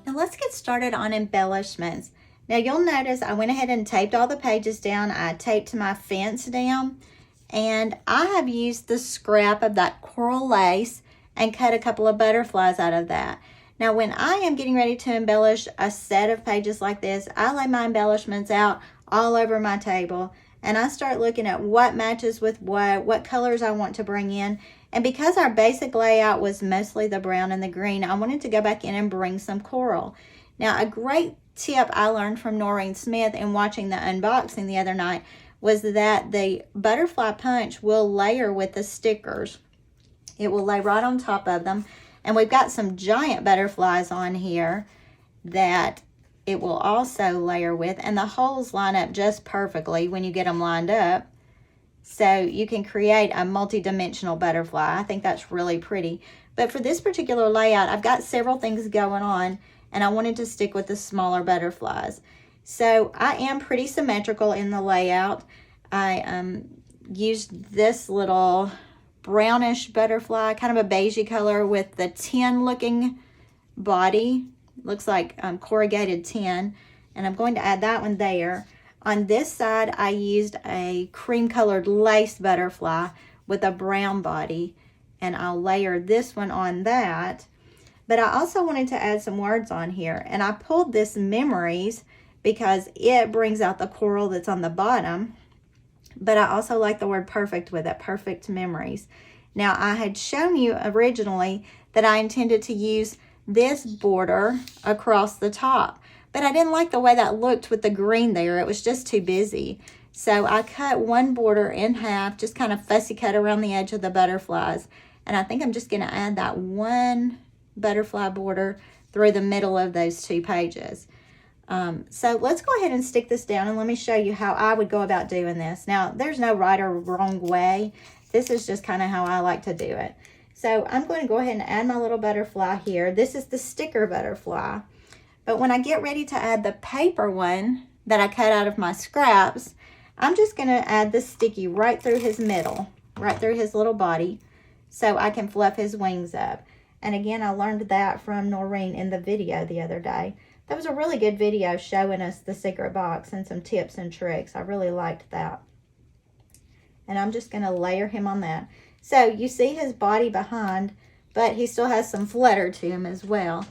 Now let's get started on embellishments. Now you'll notice I went ahead and taped all the pages down. I taped my fence down, and I have used the scrap of that coral lace and cut a couple of butterflies out of that. Now when I am getting ready to embellish a set of pages like this, I lay my embellishments out all over my table, and I start looking at what matches with what colors I want to bring in. And because our basic layout was mostly the brown and the green, I wanted to go back in and bring some coral. Now, a great tip I learned from Noreen Smith in watching the unboxing the other night was that the butterfly punch will layer with the stickers. It will lay right on top of them. And we've got some giant butterflies on here that it will also layer with, and the holes line up just perfectly when you get them lined up. So you can create a multi-dimensional butterfly. I think that's really pretty. But for this particular layout, I've got several things going on, and I wanted to stick with the smaller butterflies. So I am pretty symmetrical in the layout. I used this little brownish butterfly, kind of a beigey color with the tin looking body. Looks like corrugated tin, and I'm going to add that one there. On this side, I used a cream colored lace butterfly with a brown body, and I'll layer this one on that. But I also wanted to add some words on here, and I pulled this Memories because it brings out the coral that's on the bottom. But I also like the word perfect with it, perfect memories. Now, I had shown you originally that I intended to use this border across the top, but I didn't like the way that looked with the green there. It was just too busy. So I cut one border in half, just kind of fussy cut around the edge of the butterflies. And I think I'm just going to add that one butterfly border through the middle of those two pages. So let's go ahead and stick this down, and let me show you how I would go about doing this. Now, there's no right or wrong way. This is just kind of how I like to do it. So I'm going to go ahead and add my little butterfly here. This is the sticker butterfly. But when I get ready to add the paper one that I cut out of my scraps, I'm just going to add the sticky right through his middle, right through his little body, so I can fluff his wings up. And again, I learned that from Noreen in the video the other day. That was a really good video showing us the secret box and some tips and tricks. I really liked that. And I'm just going to layer him on that. So you see his body behind, but he still has some flutter to him as well.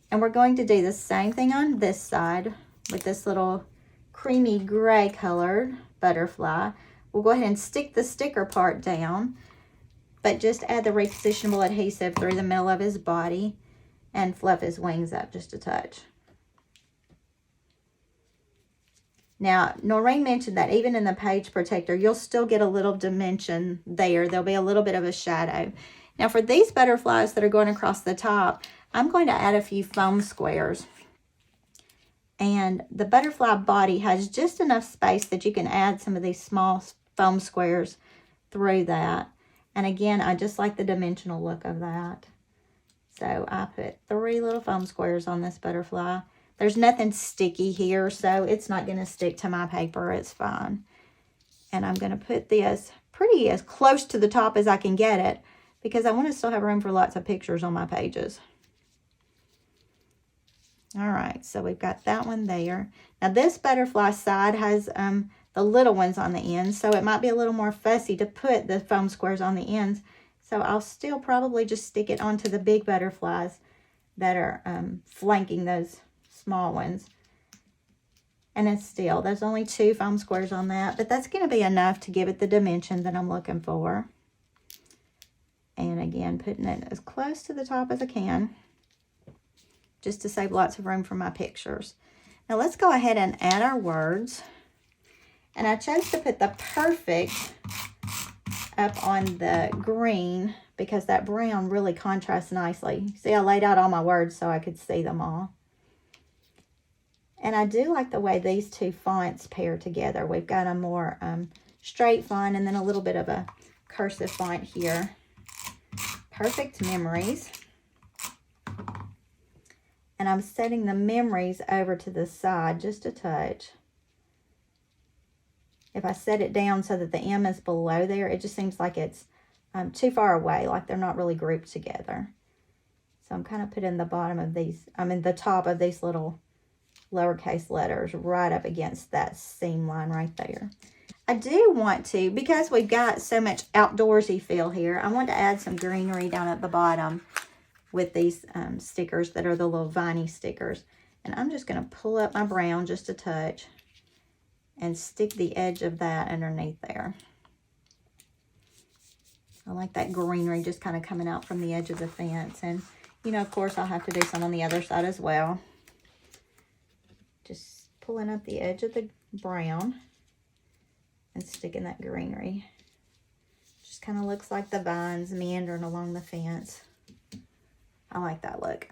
And we're going to do the same thing on this side with this little creamy gray colored butterfly. We'll go ahead and stick the sticker part down, but just add the repositionable adhesive through the middle of his body and fluff his wings up just a touch. Now, Noreen mentioned that even in the page protector, you'll still get a little dimension there. There'll be a little bit of a shadow. Now, for these butterflies that are going across the top, I'm going to add a few foam squares. And the butterfly body has just enough space that you can add some of these small foam squares through that. And again, I just like the dimensional look of that. So I put 3 little foam squares on this butterfly. There's nothing sticky here, so it's not going to stick to my paper. It's fine. And I'm going to put this pretty as close to the top as I can get it, because I want to still have room for lots of pictures on my pages. All right, so we've got that one there. Now this butterfly side has the little ones on the ends, so it might be a little more fussy to put the foam squares on the ends. So I'll still probably just stick it onto the big butterflies that are flanking those small ones. And it's still, there's only 2 foam squares on that, but that's going to be enough to give it the dimension that I'm looking for. And again, putting it as close to the top as I can, just to save lots of room for my pictures. Now let's go ahead and add our words. And I chose to put the perfect up on the green because that brown really contrasts nicely. See, I laid out all my words so I could see them all. And I do like the way these 2 fonts pair together. We've got a more straight font and then a little bit of a cursive font here. Perfect Memories. And I'm setting the memories over to the side just a touch. if I set it down so that the M is below there, it just seems like it's too far away, like they're not really grouped together. So I'm kind of putting the bottom of these, the top of these little lowercase letters right up against that seam line right there. I do want to, because we've got so much outdoorsy feel here, I want to add some greenery down at the bottom with these stickers that are the little viney stickers. And I'm just going to pull up my brown just a touch and stick the edge of that underneath there. I like that greenery just kind of coming out from the edge of the fence. And, you know, of course, I'll have to do some on the other side as well. Just pulling up the edge of the brown and sticking that greenery. Just kind of looks like the vines meandering along the fence. I like that look.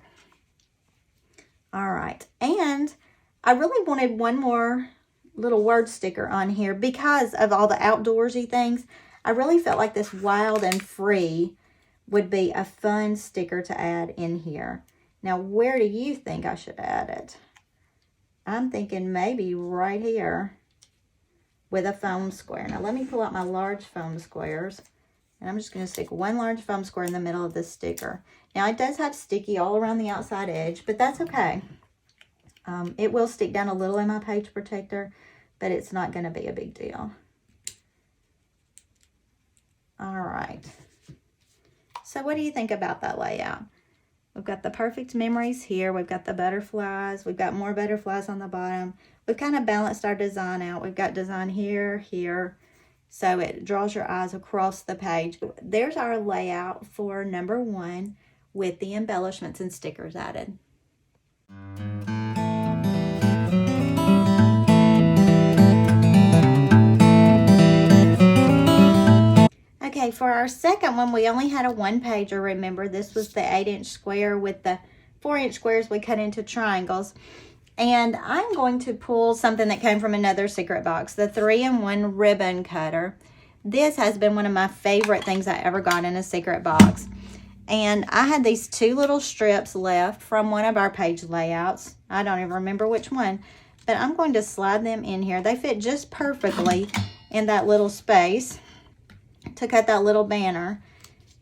All right, and I really wanted one more little word sticker on here because of all the outdoorsy things. I really felt like this wild and free would be a fun sticker to add in here. Now, where do you think I should add it? I'm thinking maybe right here with a foam square. Now, let me pull out my large foam squares. And I'm just going to stick one large foam square in the middle of this sticker. Now, it does have sticky all around the outside edge, but that's okay. It will stick down a little in my page protector, but it's not going to be a big deal. All right. So what do you think about that layout? We've got the perfect memories here. We've got the butterflies. We've got more butterflies on the bottom. We've kind of balanced our design out. We've got design here, here. So it draws your eyes across the page. There's our layout for number 1 with the embellishments and stickers added. Okay, for our second one, we only had a 1-pager. Remember, this was the 8-inch square with the 4-inch squares we cut into triangles. And I'm going to pull something that came from another secret box, the 3-in-1 ribbon cutter. This has been one of my favorite things I ever got in a secret box. And I had these 2 little strips left from one of our page layouts. I don't even remember which one, but I'm going to slide them in here. They fit just perfectly in that little space to cut that little banner.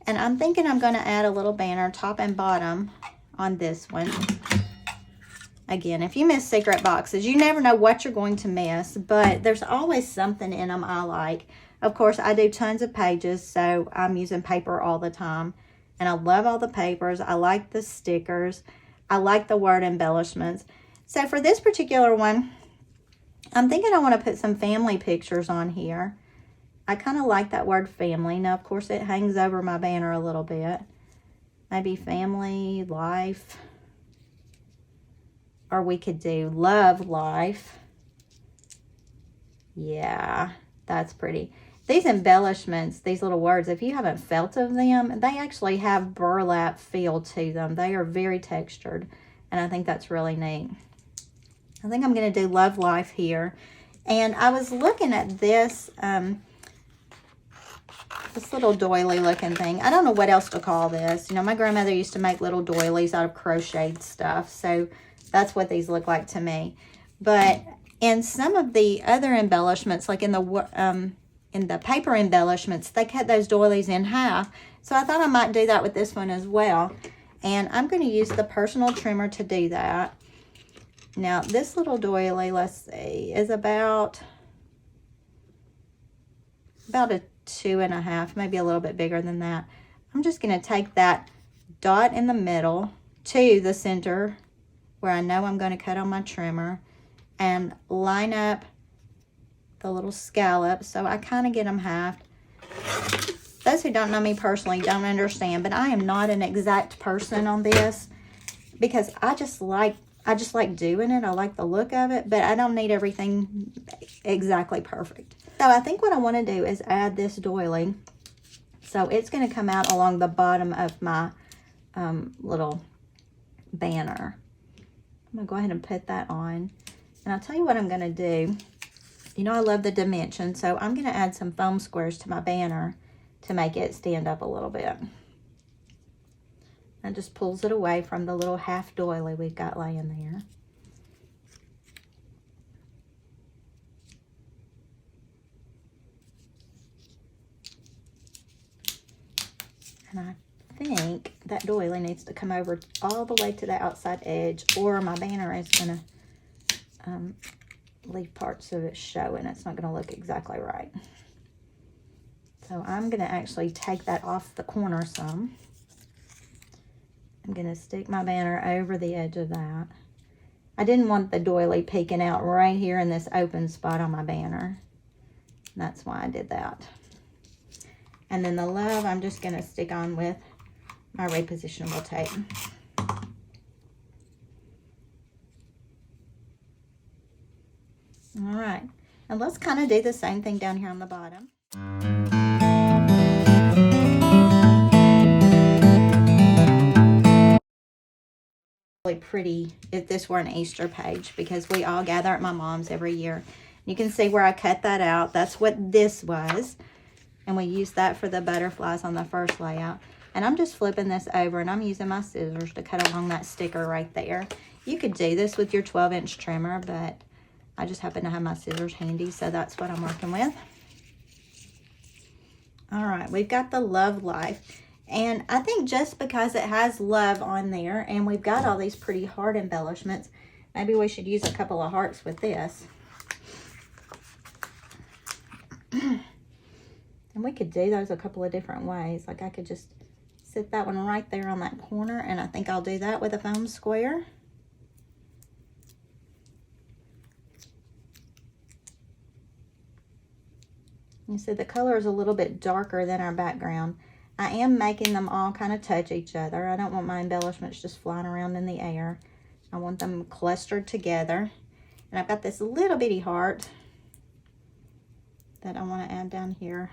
And I'm thinking I'm going to add a little banner top and bottom on this one. Again, if you miss secret boxes, you never know what you're going to miss, but there's always something in them I like. Of course, I do tons of pages, so I'm using paper all the time. And I love all the papers. I like the stickers. I like the word embellishments. So for this particular one, I'm thinking I want to put some family pictures on here. I kind of like that word family. Now, of course, it hangs over my banner a little bit. Maybe family, life. Or we could do love, life. Yeah, that's pretty. These embellishments, these little words, if you haven't felt of them, they actually have burlap feel to them. They are very textured, and I think that's really neat. I think I'm going to do love, life here. And I was looking at this, this little doily looking thing. I don't know what else to call this. You know, my grandmother used to make little doilies out of crocheted stuff, so that's what these look like to me. But in some of the other embellishments, like in the paper embellishments, they cut those doilies in half. So I thought I might do that with this one as well. And I'm going to use the personal trimmer to do that. Now, this little doily, let's see, is about a 2.5, maybe a little bit bigger than that. I'm just going to take that dot in the middle to the center where I know I'm going to cut on my trimmer and line up the little scallop so I kind of get them halved. Those who don't know me personally don't understand, but I am not an exact person on this because I just like doing it. I like the look of it, but I don't need everything exactly perfect. So I think what I want to do is add this doily. So it's going to come out along the bottom of my little banner. I'm going to go ahead and put that on. And I'll tell you what I'm going to do. You know I love the dimension, so I'm going to add some foam squares to my banner to make it stand up a little bit. That just pulls it away from the little half doily we've got laying there. And I think that doily needs to come over all the way to the outside edge, or my banner is going to leave parts of it showing. It's not going to look exactly right. So I'm going to actually take that off the corner some. I'm going to stick my banner over the edge of that. I didn't want the doily peeking out right here in this open spot on my banner. That's why I did that. And then the love, I'm just going to stick on with my repositionable tape. All right, and let's kind of do the same thing down here on the bottom. Really pretty if this were an Easter page, because we all gather at my mom's every year. You can see where I cut that out. That's what this was. And we used that for the butterflies on the first layout. And I'm just flipping this over, and I'm using my scissors to cut along that sticker right there. You could do this with your 12-inch trimmer, but I just happen to have my scissors handy, so that's what I'm working with. All right, we've got the Love Life. And I think just because it has love on there and we've got all these pretty heart embellishments, maybe we should use a couple of hearts with this. And we could do those a couple of different ways. Like I could just sit that one right there on that corner, and I think I'll do that with a foam square. You see the color is a little bit darker than our background. I am making them all kind of touch each other. I don't want my embellishments just flying around in the air. I want them clustered together. And I've got this little bitty heart that I want to add down here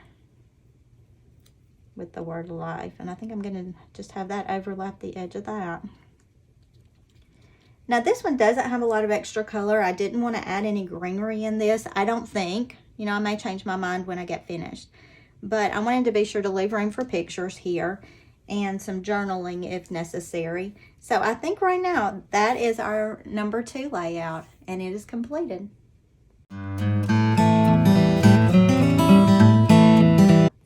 with the word life. And I think I'm going to just have that overlap the edge of that. Now this one doesn't have a lot of extra color. I didn't want to add any greenery in this, I don't think. You know, I may change my mind when I get finished. But I wanted to be sure to leave room for pictures here and some journaling if necessary. So I think right now that is our number 2 layout, and it is completed.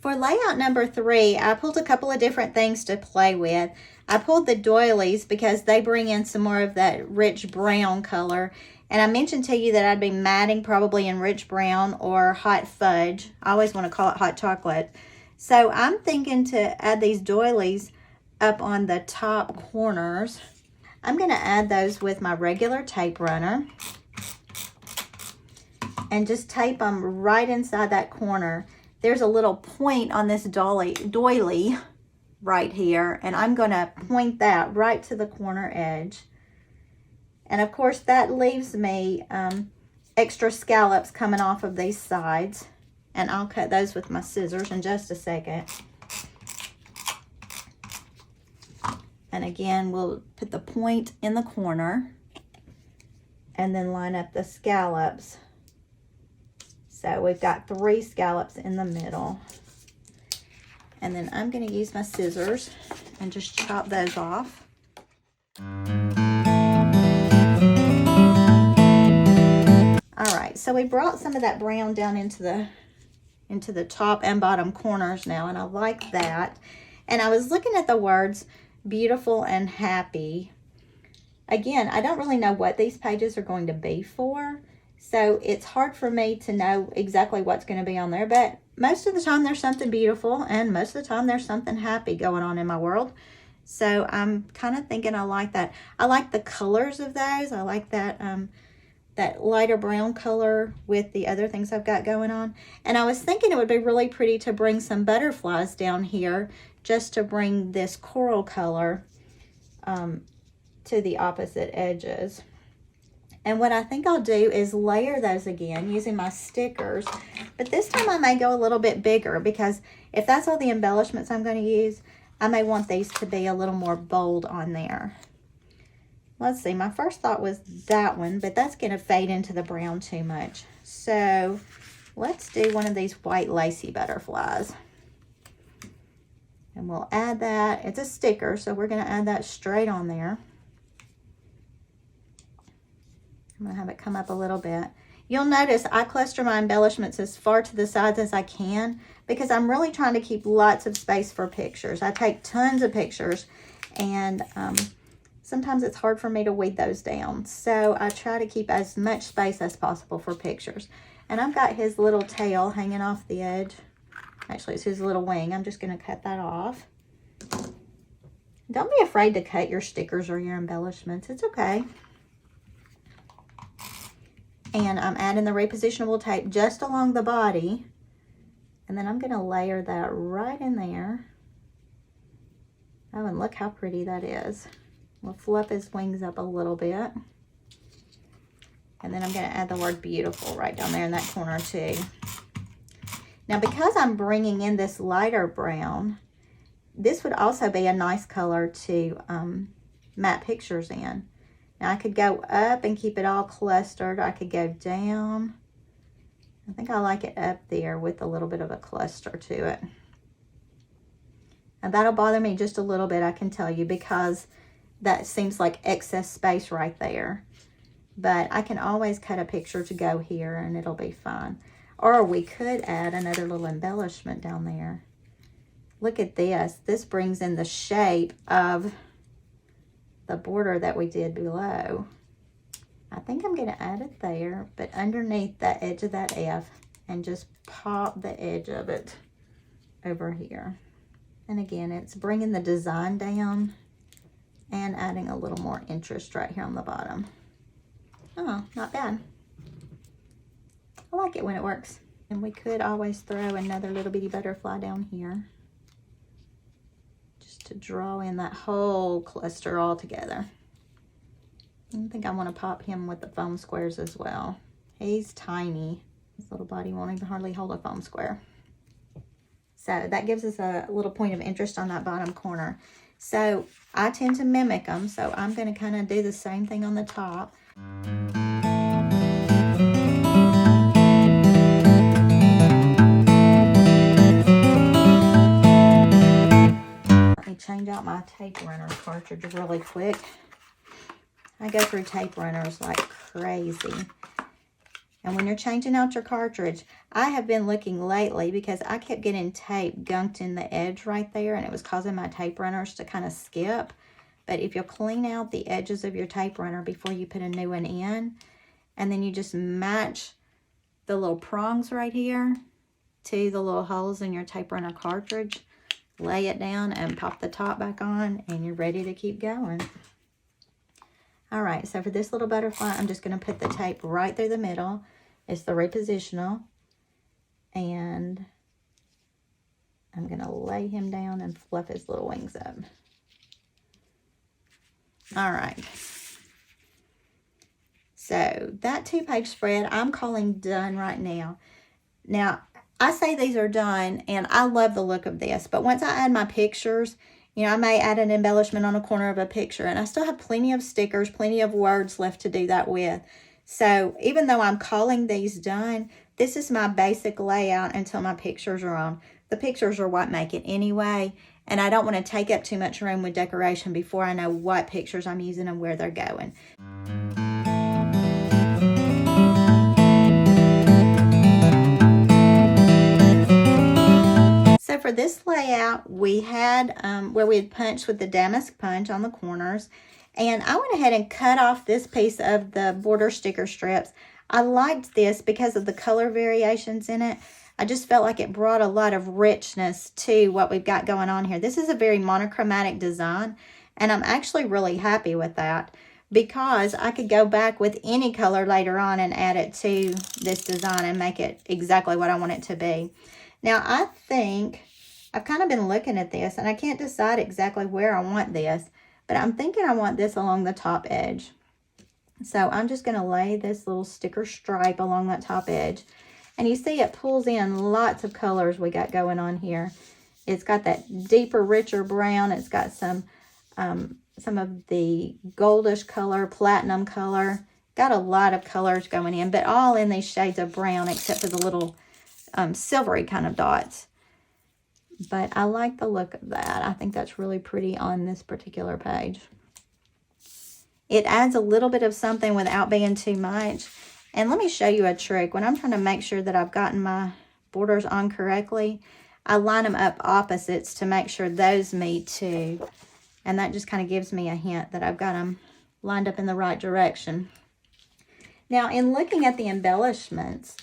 For layout number 3, I pulled a couple of different things to play with. I pulled the doilies because they bring in some more of that rich brown color. And I mentioned to you that I'd be matting probably in rich brown or hot fudge. I always want to call it hot chocolate. So I'm thinking to add these doilies up on the top corners. I'm going to add those with my regular tape runner. And just tape them right inside that corner. There's a little point on this doily right here. And I'm going to point that right to the corner edge. And of course that leaves me extra scallops coming off of these sides. And I'll cut those with my scissors in just a second. And again, we'll put the point in the corner and then line up the scallops. So we've got 3 scallops in the middle. And then I'm going to use my scissors and just chop those off. All right, so we brought some of that brown down into the top and bottom corners now, and I like that. And I was looking at the words beautiful and happy. Again, I don't really know what these pages are going to be for, so it's hard for me to know exactly what's going to be on there, but most of the time there's something beautiful, and most of the time there's something happy going on in my world. So I'm kind of thinking I like that. I like the colors of those. I like that that lighter brown color with the other things I've got going on. And I was thinking it would be really pretty to bring some butterflies down here, just to bring this coral color to the opposite edges. And what I think I'll do is layer those again using my stickers. But this time I may go a little bit bigger, because if that's all the embellishments I'm going to use, I may want these to be a little more bold on there. Let's see, my first thought was that one, but that's going to fade into the brown too much. So let's do one of these white lacy butterflies. And we'll add that. It's a sticker, so we're going to add that straight on there. I'm going to have it come up a little bit. You'll notice I cluster my embellishments as far to the sides as I can because I'm really trying to keep lots of space for pictures. I take tons of pictures, and sometimes it's hard for me to weed those down. So I try to keep as much space as possible for pictures. And I've got his little tail hanging off the edge. Actually, it's his little wing. I'm just going to cut that off. Don't be afraid to cut your stickers or your embellishments. It's okay. And I'm adding the repositionable tape just along the body. And then I'm going to layer that right in there. Oh, and look how pretty that is. We'll fluff his wings up a little bit. And then I'm going to add the word beautiful right down there in that corner too. Now, because I'm bringing in this lighter brown, this would also be a nice color to matte pictures in. Now, I could go up and keep it all clustered. I could go down. I think I like it up there with a little bit of a cluster to it. And that'll bother me just a little bit, I can tell you, because that seems like excess space right there. But I can always cut a picture to go here and it'll be fine. Or we could add another little embellishment down there. Look at this. This brings in the shape of the border that we did below. I think I'm going to add it there, but underneath that edge of that F, and just pop the edge of it over here. And again, it's bringing the design down and adding a little more interest right here on the bottom. Oh, not bad. I like it when it works. And we could always throw another little bitty butterfly down here, just to draw in that whole cluster all together. I think I want to pop him with the foam squares as well. He's tiny. His little body won't even hardly hold a foam square. So that gives us a little point of interest on that bottom corner. So I tend to mimic them, so I'm going to kind of do the same thing on the top. Let me change out my tape runner cartridge really quick. I go through tape runners like crazy. And when you're changing out your cartridge, I have been looking lately because I kept getting tape gunked in the edge right there, and it was causing my tape runners to kind of skip. But if you'll clean out the edges of your tape runner before you put a new one in, and then you just match the little prongs right here to the little holes in your tape runner cartridge, lay it down and pop the top back on, and you're ready to keep going. All right, so for this little butterfly, I'm just going to put the tape right through the middle. It's the repositional. And I'm going to lay him down and fluff his little wings up. All right. So that 2-page spread, I'm calling done right now. Now, I say these are done, and I love the look of this. But once I add my pictures, you know, I may add an embellishment on a corner of a picture, and I still have plenty of stickers, plenty of words left to do that with. So even though I'm calling these done, this is my basic layout until my pictures are on. The pictures are what make it anyway, and I don't want to take up too much room with decoration before I know what pictures I'm using and where they're going. So for this layout, we had where we had punched with the Damask punch on the corners. And I went ahead and cut off this piece of the border sticker strips. I liked this because of the color variations in it. I just felt like it brought a lot of richness to what we've got going on here. This is a very monochromatic design, and I'm actually really happy with that because I could go back with any color later on and add it to this design and make it exactly what I want it to be. Now, I think I've kind of been looking at this, and I can't decide exactly where I want this, but I'm thinking I want this along the top edge. So I'm just going to lay this little sticker stripe along that top edge. And you see it pulls in lots of colors we got going on here. It's got that deeper, richer brown. It's got some of the goldish color, platinum color. Got a lot of colors going in, but all in these shades of brown except for the little silvery kind of dots. But I like the look of that. I think that's really pretty on this particular page. It adds a little bit of something without being too much. And let me show you a trick. When I'm trying to make sure that I've gotten my borders on correctly, I line them up opposites to make sure those meet too. And that just kind of gives me a hint that I've got them lined up in the right direction. Now, in looking at the embellishments,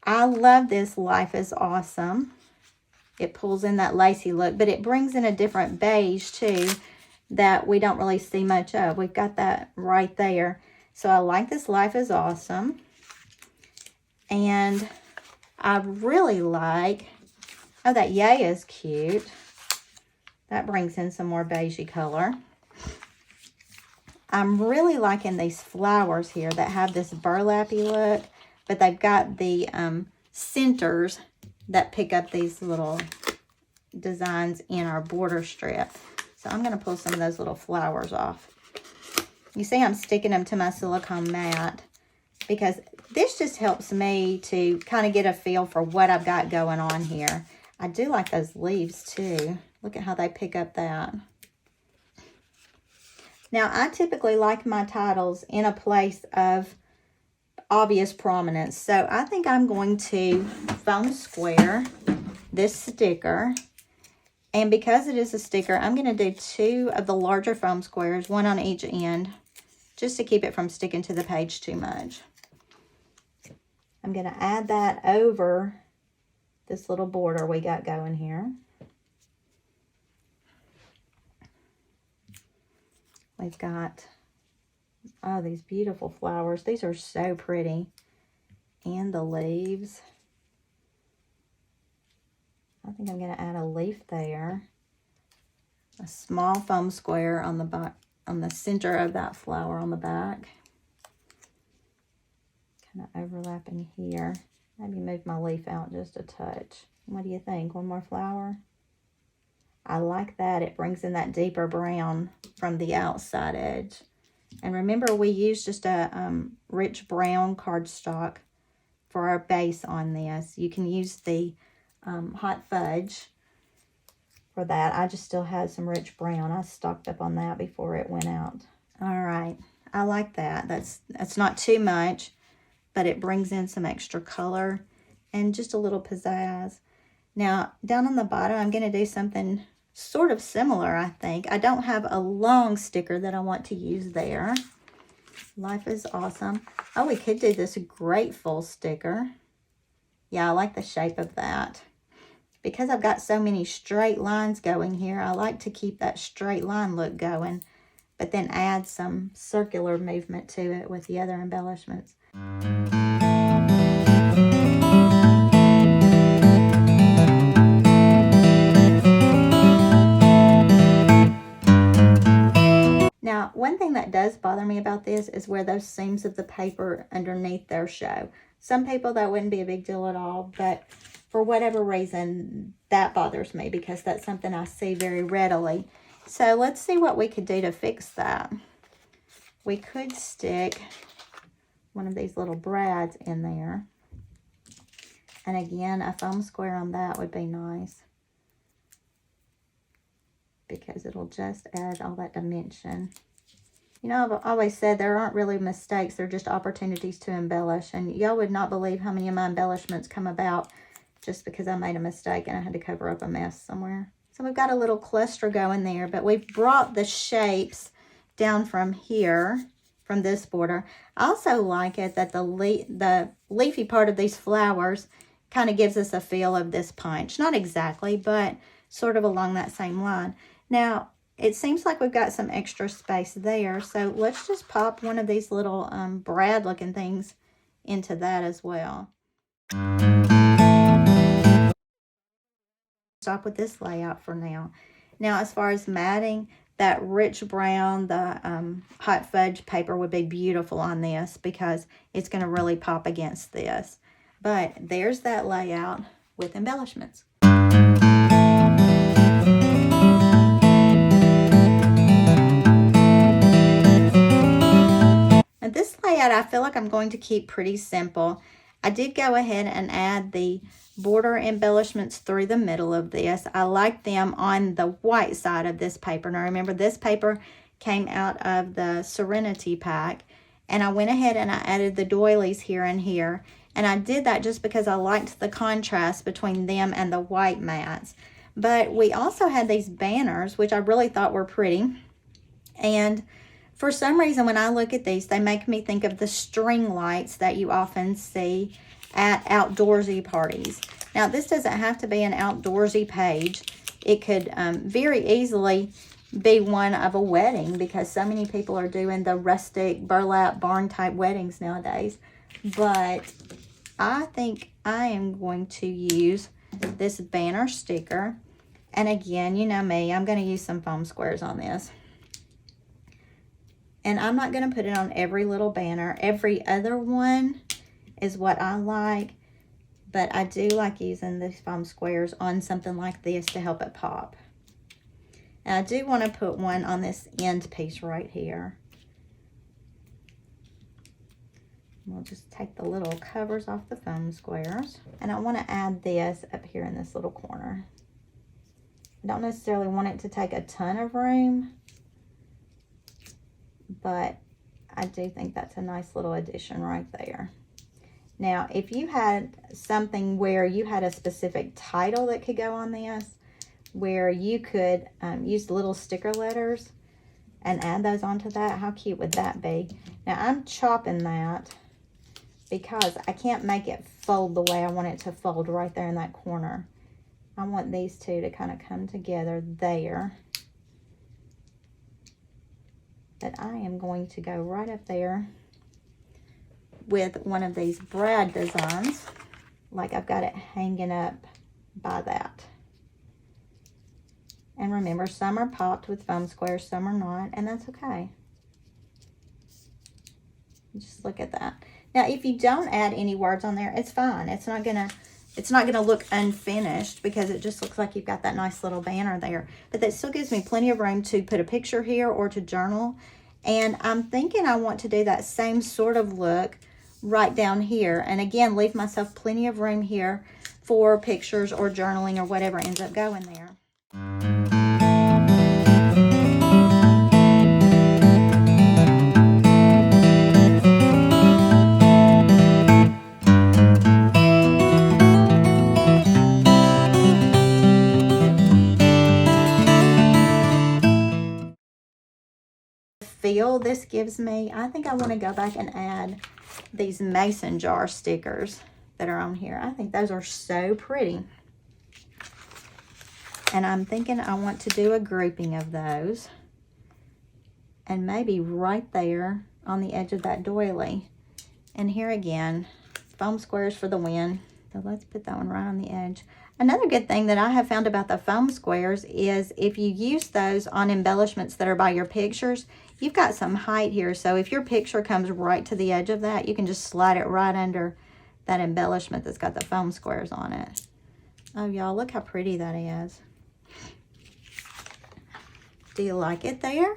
I love this Life is Awesome. It pulls in that lacy look, but it brings in a different beige too that we don't really see much of. We've got that right there. So I like this Life is Awesome. And I really like, oh, that Yay is cute. That brings in some more beigey color. I'm really liking these flowers here that have this burlappy look, but they've got the centers that pick up these little designs in our border strip. So I'm going to pull some of those little flowers off. You see I'm sticking them to my silicone mat because this just helps me to kind of get a feel for what I've got going on here. I do like those leaves too. Look at how they pick up that. Now, I typically like my titles in a place of obvious prominence. So I think I'm going to foam square this sticker. And because it is a sticker, I'm going to do 2 of the larger foam squares, 1 on each end, just to keep it from sticking to the page too much. I'm going to add that over this little border we got going here. We've got, oh, these beautiful flowers. These are so pretty. And the leaves. I think I'm going to add a leaf there. A small foam square on the back, on the center of that flower on the back. Kind of overlapping here. Maybe move my leaf out just a touch. What do you think? One more flower? I like that. It brings in that deeper brown from the outside edge. And remember, we used just a rich brown cardstock for our base on this. You can use the hot fudge for that. I just still had some rich brown. I stocked up on that before it went out. All right. I like that. That's not too much, but it brings in some extra color and just a little pizzazz. Now, down on the bottom, I'm going to do something sort of similar, I think. I don't have a long sticker that I want to use there. Life is Awesome. Oh, we could do this grateful sticker. Yeah, I like the shape of that. Because I've got so many straight lines going here, I like to keep that straight line look going, but then add some circular movement to it with the other embellishments. Now, one thing that does bother me about this is where those seams of the paper underneath there show. Some people, that wouldn't be a big deal at all, but for whatever reason, that bothers me because that's something I see very readily. So let's see what we could do to fix that. We could stick one of these little brads in there. And again, a foam square on that would be nice, because it'll just add all that dimension. You know, I've always said there aren't really mistakes, they're just opportunities to embellish. And y'all would not believe how many of my embellishments come about just because I made a mistake and I had to cover up a mess somewhere. So we've got a little cluster going there, but we've brought the shapes down from here, from this border. I also like it that the leafy part of these flowers kind of gives us a feel of this punch. Not exactly, but sort of along that same line. Now, it seems like we've got some extra space there, so let's just pop one of these little brad looking things into that as well. Stop with this layout for now. Now, as far as matting, that rich brown, the hot fudge paper would be beautiful on this because it's going to really pop against this. But there's that layout with embellishments. And this layout, I feel like I'm going to keep pretty simple. I did go ahead and add the border embellishments through the middle of this. I like them on the white side of this paper. Now remember, this paper came out of the Serenity pack, And I went ahead and I added the doilies here and here. And I did that just because I liked the contrast between them and the white mats. But we also had these banners, which I really thought were pretty. And for some reason, when I look at these, they make me think of the string lights that you often see at outdoorsy parties. Now, this doesn't have to be an outdoorsy page. It could very easily be one of a wedding, because so many people are doing the rustic burlap barn type weddings nowadays. But I think I am going to use this banner sticker. And again, you know me, I'm going to use some foam squares on this. And I'm not going to put it on every little banner. Every other one is what I like. But I do like using these foam squares on something like this to help it pop. And I do want to put one on this end piece right here. We'll just take the little covers off the foam squares. And I want to add this up here in this little corner. I don't necessarily want it to take a ton of room, but I do think that's a nice little addition right there. Now, if you had something where you had a specific title that could go on this, where you could use little sticker letters and add those onto that, how cute would that be? Now, I'm chopping that because I can't make it fold the way I want it to fold right there in that corner. I want these two to kind of come together there. But I am going to go right up there with one of these brad designs, like I've got it hanging up by that. And remember, some are popped with foam squares, some are not, and that's okay. Just look at that. Now, if you don't add any words on there, it's fine. It's not gonna look unfinished, because it just looks like you've got that nice little banner there. But that still gives me plenty of room to put a picture here or to journal. And I'm thinking I want to do that same sort of look right down here. And again, leave myself plenty of room here for pictures or journaling or whatever ends up going there. Feel this gives me, I think I want to go back and add these mason jar stickers that are on here. I think those are so pretty. And I'm thinking I want to do a grouping of those. And maybe right there on the edge of that doily. And here again, foam squares for the win. So let's put that one right on the edge. Another good thing that I have found about the foam squares is if you use those on embellishments that are by your pictures, you've got some height here. So if your picture comes right to the edge of that, you can just slide it right under that embellishment that's got the foam squares on it. Oh, y'all, look how pretty that is. Do you like it there?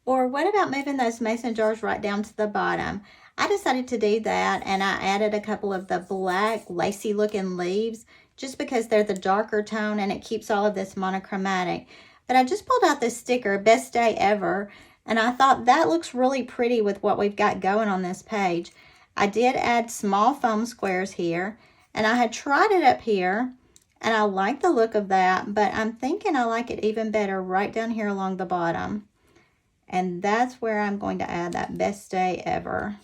Or what about moving those mason jars right down to the bottom? I decided to do that, and I added a couple of the black lacy looking leaves just because they're the darker tone and it keeps all of this monochromatic. But I just pulled out this sticker, Best Day Ever, and I thought that looks really pretty with what we've got going on this page. I did add small foam squares here, and I had tried it up here, and I like the look of that, but I'm thinking I like it even better right down here along the bottom. And that's where I'm going to add that Best Day Ever.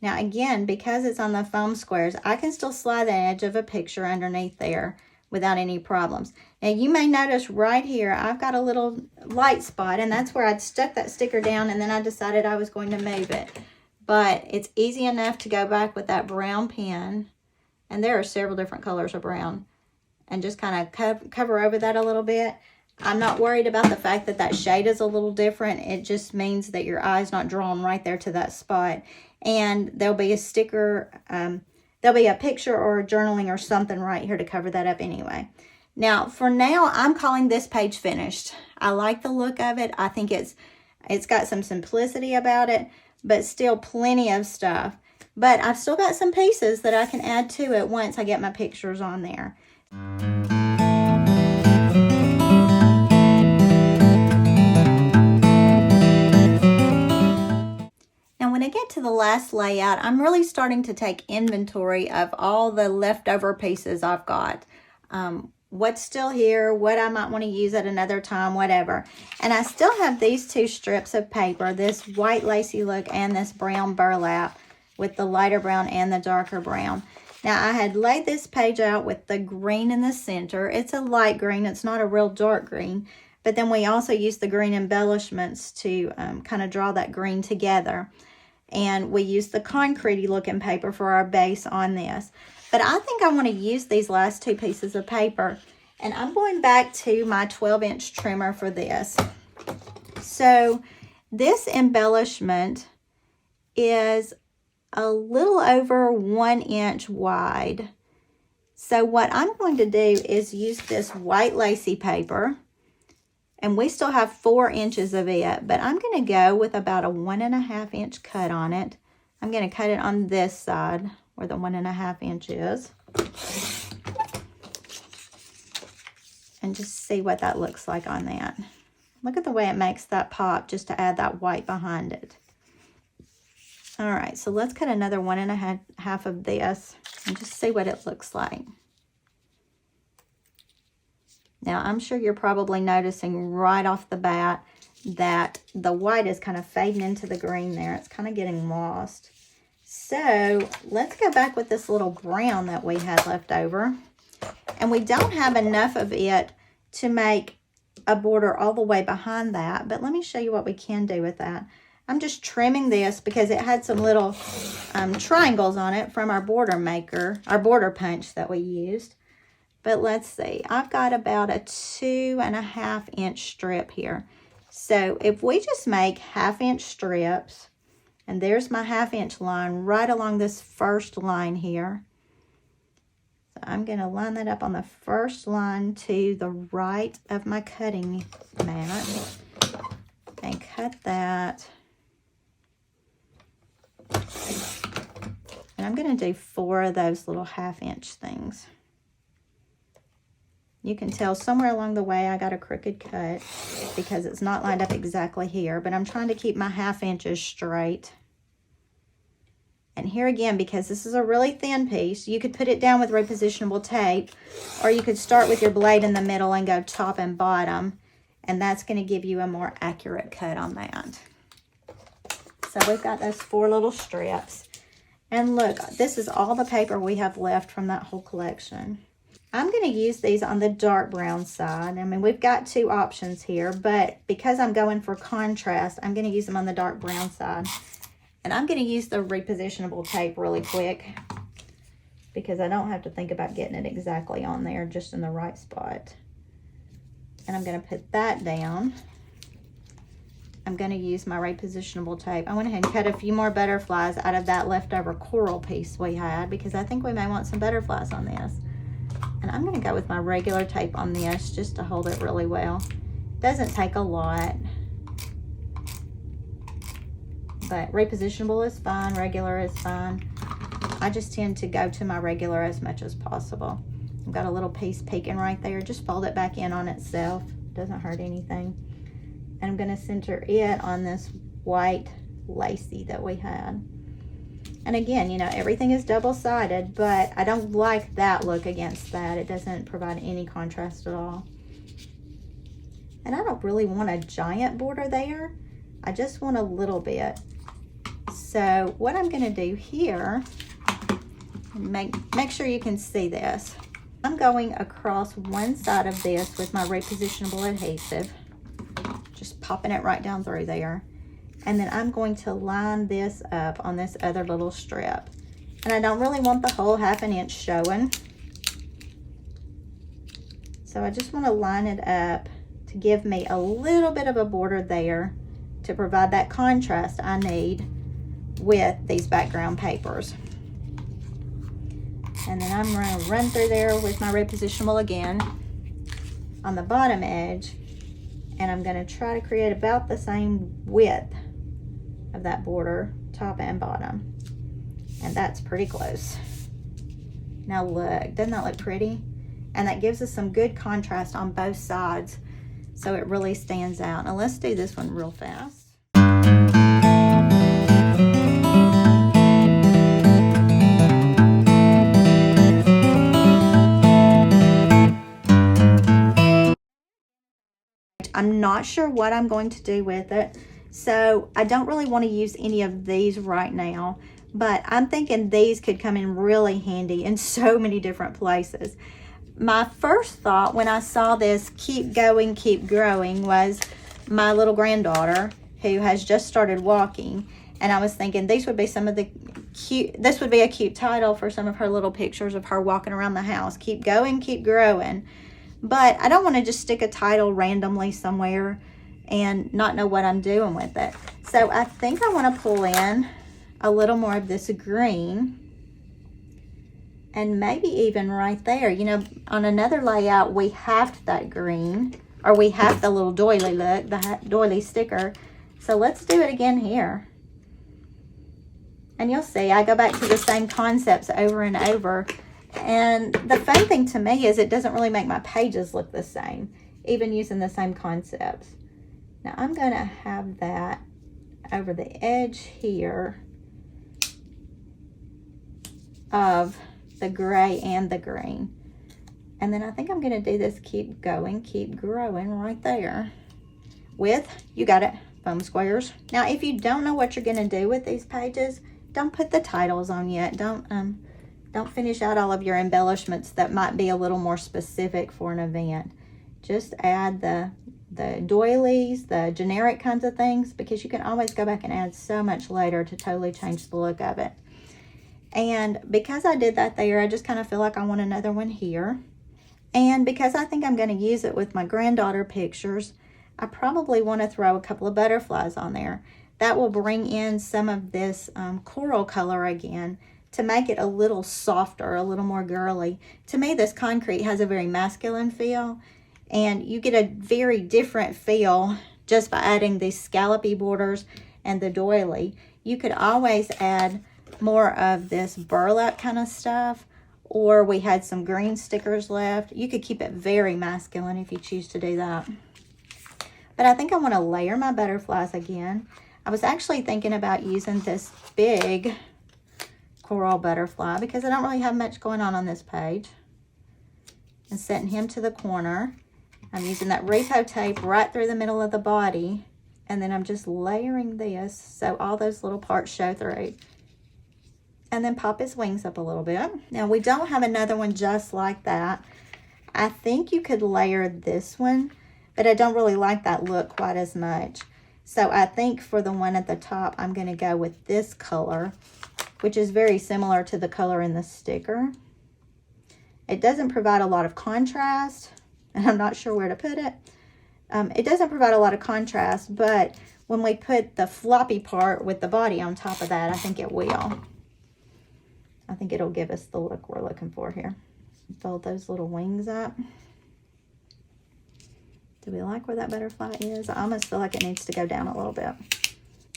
Now again, because it's on the foam squares, I can still slide the edge of a picture underneath there without any problems. Now you may notice right here, I've got a little light spot, and that's where I'd stuck that sticker down, and then I decided I was going to move it. But it's easy enough to go back with that brown pen, and there are several different colors of brown, and just kind of cover over that a little bit. I'm not worried about the fact that that shade is a little different. It just means that your eye's not drawn right there to that spot. And there'll be a sticker, there'll be a picture or a journaling or something right here to cover that up anyway. Now, for now, I'm calling this page finished. I like the look of it. I think it's got some simplicity about it, but still plenty of stuff. But I've still got some pieces that I can add to it once I get my pictures on there. Now, when last layout, I'm really starting to take inventory of all the leftover pieces I've got. What's still here, what I might want to use at another time, whatever. And I still have these two strips of paper, this white lacy look and this brown burlap with the lighter brown and the darker brown. Now, I had laid this page out with the green in the center. It's a light green. It's not a real dark green. But then we also used the green embellishments to kind of draw that green together. And we used the concrete-y looking paper for our base on this. But I think I want to use these last two pieces of paper. And I'm going back to my 12-inch trimmer for this. So this embellishment is a little over 1 inch wide. So what I'm going to do is use this white lacy paper, and we still have 4 inches of it, but I'm going to go with about a 1.5 inch cut on it. I'm going to cut it on this side where the 1.5 inch is, and just see what that looks like on that. Look at the way it makes that pop just to add that white behind it. All right, so let's cut another 1.5 of this and just see what it looks like. Now, I'm sure you're probably noticing right off the bat that the white is kind of fading into the green there. It's kind of getting lost. So let's go back with this little brown that we had left over. And we don't have enough of it to make a border all the way behind that, but let me show you what we can do with that. I'm just trimming this because it had some little triangles on it from our border maker, our border punch that we used. But let's see, I've got about a 2.5 inch strip here. So if we just make 1/2 inch strips, and there's my 1/2 inch line right along this first line here. So I'm going to line that up on the first line to the right of my cutting mat and cut that. And I'm going to do 4 of those little 1/2 inch things. You can tell somewhere along the way I got a crooked cut because it's not lined up exactly here, but I'm trying to keep my 1/2 inches straight. And here again, because this is a really thin piece, you could put it down with repositionable tape, or you could start with your blade in the middle and go top and bottom, and that's going to give you a more accurate cut on that. So we've got those 4 little strips. And look, this is all the paper we have left from that whole collection. I'm going to use these on the dark brown side. I mean, we've got 2 options here, but because I'm going for contrast, I'm going to use them on the dark brown side. And I'm going to use the repositionable tape really quick because I don't have to think about getting it exactly on there, just in the right spot. And I'm going to put that down. I'm going to use my repositionable tape. I went ahead and cut a few more butterflies out of that leftover coral piece we had because I think we may want some butterflies on this. And I'm going to go with my regular tape on this just to hold it really well. Doesn't take a lot. But repositionable is fine, regular is fine. I just tend to go to my regular as much as possible. I've got a little piece peeking right there. Just fold it back in on itself. Doesn't hurt anything. And I'm going to center it on this white lacy that we had. And again, you know, everything is double-sided, but I don't like that look against that. It doesn't provide any contrast at all. And I don't really want a giant border there. I just want a little bit. So what I'm going to do here, make sure you can see this. I'm going across one side of this with my repositionable adhesive, just popping it right down through there. And then I'm going to line this up on this other little strip. And I don't really want the whole 1/2 inch showing. So I just want to line it up to give me a little bit of a border there to provide that contrast I need with these background papers. And then I'm going to run through there with my repositionable again on the bottom edge. And I'm going to try to create about the same width of that border, top and bottom. And that's pretty close. Now look, doesn't that look pretty? And that gives us some good contrast on both sides, so it really stands out. Now let's do this one real fast. I'm not sure what I'm going to do with it. So I don't really want to use any of these right now, but I'm thinking these could come in really handy in so many different places. My first thought when I saw this keep going, keep growing was my little granddaughter who has just started walking. And I was thinking these would be some of the cute, this would be a cute title for some of her little pictures of her walking around the house. Keep going, keep growing. But I don't want to just stick a title randomly somewhere and not know what I'm doing with it. So I think I want to pull in a little more of this green. And maybe even right there, you know, on another layout, we halved that green, or we halved the little doily look, the doily sticker. So let's do it again here. And you'll see, I go back to the same concepts over and over. And the fun thing to me is it doesn't really make my pages look the same, even using the same concepts. Now I'm going to have that over the edge here of the gray and the green. And then I think I'm going to do this keep going, keep growing right there with, you got it, foam squares. Now if you don't know what you're going to do with these pages, don't put the titles on yet. Don't finish out all of your embellishments that might be a little more specific for an event. Just add the doilies, the generic kinds of things, because you can always go back and add so much later to totally change the look of it. And because I did that there, I just kind of feel like I want another one here. And because I think I'm going to use it with my granddaughter pictures, I probably want to throw a couple of butterflies on there. That will bring in some of this coral color again to make it a little softer, a little more girly. To me, this concrete has a very masculine feel, and you get a very different feel just by adding these scallopy borders and the doily. You could always add more of this burlap kind of stuff, or we had some green stickers left. You could keep it very masculine if you choose to do that. But I think I want to layer my butterflies again. I was actually thinking about using this big coral butterfly because I don't really have much going on this page, and setting him to the corner. I'm using that repo tape right through the middle of the body, and then I'm just layering this so all those little parts show through. And then pop his wings up a little bit. Now we don't have another one just like that. I think you could layer this one, but I don't really like that look quite as much. So I think for the one at the top, I'm going to go with this color, which is very similar to the color in the sticker. It doesn't provide a lot of contrast, and I'm not sure where to put it. It doesn't provide a lot of contrast, but when we put the floppy part with the body on top of that, I think it will. I think it'll give us the look we're looking for here. Fold those little wings up. Do we like where that butterfly is? I almost feel like it needs to go down a little bit.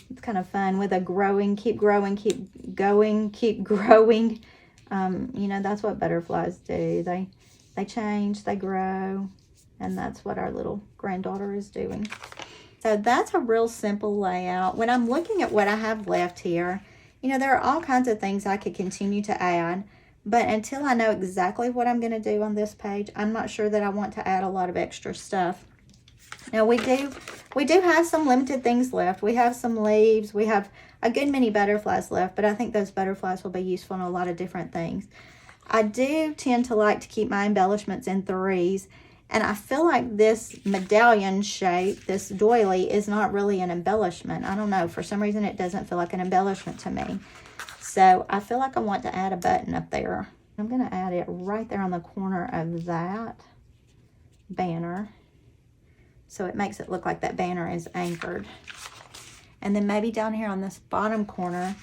It's kind of fun with a growing, keep going, keep going, keep growing. You know, that's what butterflies do. They change, they grow, and that's what our little granddaughter is doing. So that's a real simple layout. When I'm looking at what I have left here, you know, there are all kinds of things I could continue to add, but until I know exactly what I'm going to do on this page, I'm not sure that I want to add a lot of extra stuff. Now we do have some limited things left. We have some leaves. We have a good many butterflies left, but I think those butterflies will be useful in a lot of different things. I do tend to like to keep my embellishments in threes, and I feel like this medallion shape, this doily, is not really an embellishment. I don't know. For some reason, it doesn't feel like an embellishment to me. So I feel like I want to add a button up there. I'm going to add it right there on the corner of that banner, so it makes it look like that banner is anchored. And then maybe down here on this bottom corner,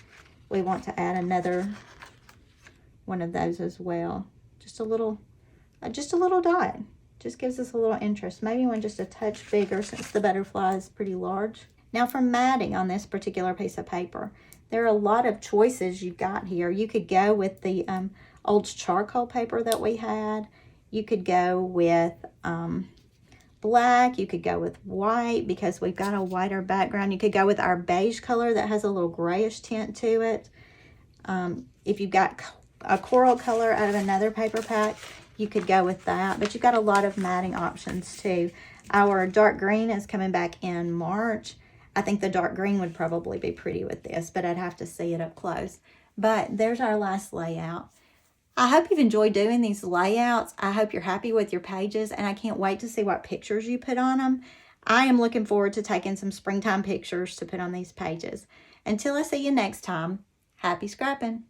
we want to add another one of those as well. Just a little dot. Just gives us a little interest. Maybe one just a touch bigger since the butterfly is pretty large. Now for matting on this particular piece of paper, there are a lot of choices you've got here. You could go with the old charcoal paper that we had. You could go with black. You could go with white because we've got a whiter background. You could go with our beige color that has a little grayish tint to it. If you've got a coral color out of another paper pack, you could go with that. But you've got a lot of matting options too. Our dark green is coming back in March. I think the dark green would probably be pretty with this, but I'd have to see it up close. But there's our last layout. I hope you've enjoyed doing these layouts. I hope you're happy with your pages, and I can't wait to see what pictures you put on them. I am looking forward to taking some springtime pictures to put on these pages. Until I see you next time, happy scrapping.